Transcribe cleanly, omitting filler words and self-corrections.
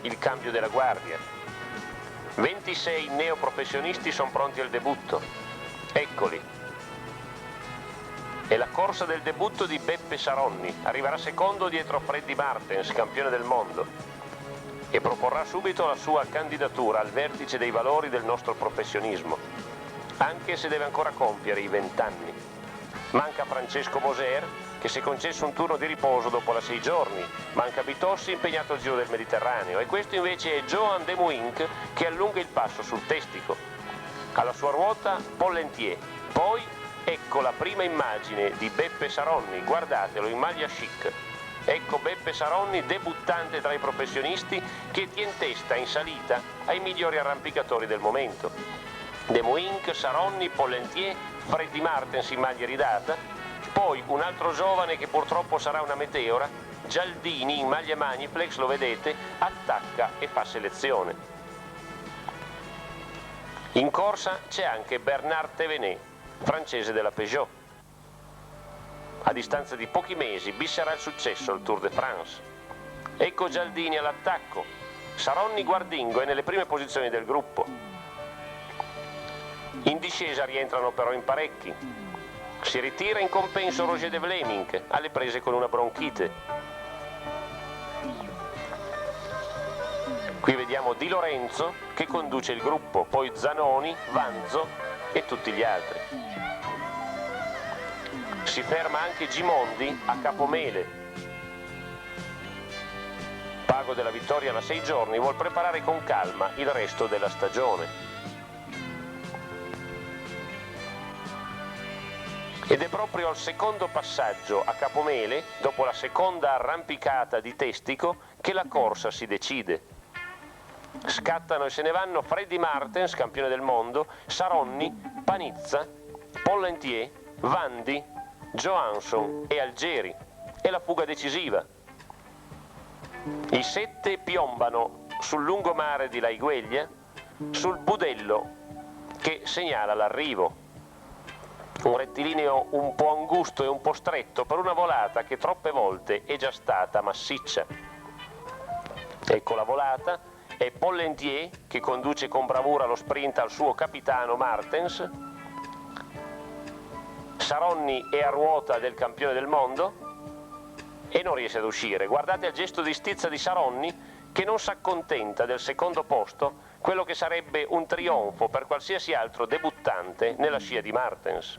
il cambio della guardia. 26 neoprofessionisti sono pronti al debutto. Eccoli. È la corsa del debutto di Beppe Saronni. Arriverà secondo dietro Freddy Martens, campione del mondo, e proporrà subito la sua candidatura al vertice dei valori del nostro professionismo, anche se deve ancora compiere i 20 anni. Manca Francesco Moser, che si è concesso un turno di riposo dopo la 6 giorni. Manca Bitossi, impegnato al Giro del Mediterraneo. E questo invece è Johan De Muynck, che allunga il passo sul Testico. Alla sua ruota Pollentier. Poi ecco la prima immagine di Beppe Saronni, guardatelo, in maglia chic. Ecco Beppe Saronni, debuttante tra i professionisti, che tiene testa in salita ai migliori arrampicatori del momento. De Muynck, Saronni, Pollentier, Freddy Martens in maglia ridata, poi un altro giovane che purtroppo sarà una meteora, Gialdini in maglia Maniflex, lo vedete, attacca e fa selezione. In corsa c'è anche Bernard Thévenet, francese della Peugeot. A distanza di pochi mesi bisserà il successo al Tour de France. Ecco Gialdini all'attacco, Saronni guardingo è nelle prime posizioni del gruppo. In discesa rientrano però in parecchi. Si ritira in compenso Roger De Vleming, alle prese con una bronchite. Qui vediamo Di Lorenzo che conduce il gruppo, poi Zanoni, Vanzo e tutti gli altri. Si ferma anche Gimondi a Capomele. Pago della vittoria da 6 giorni, vuol preparare con calma il resto della stagione. Ed è proprio al secondo passaggio a Capomele, dopo la seconda arrampicata di Testico, che la corsa si decide. Scattano e se ne vanno Freddy Martens, campione del mondo, Saronni, Panizza, Pollentier, Vandi, Johansson e Algeri. È la fuga decisiva. I 7 piombano sul lungomare di Laigueglia, sul Budello che segnala l'arrivo. Un rettilineo un po' angusto e un po' stretto per una volata che troppe volte è già stata massiccia. Ecco la volata, è Pollentier che conduce con bravura lo sprint al suo capitano Martens. Saronni è a ruota del campione del mondo e non riesce ad uscire. Guardate il gesto di stizza di Saronni, che non si accontenta del secondo posto, quello che sarebbe un trionfo per qualsiasi altro debuttante nella scia di Martens.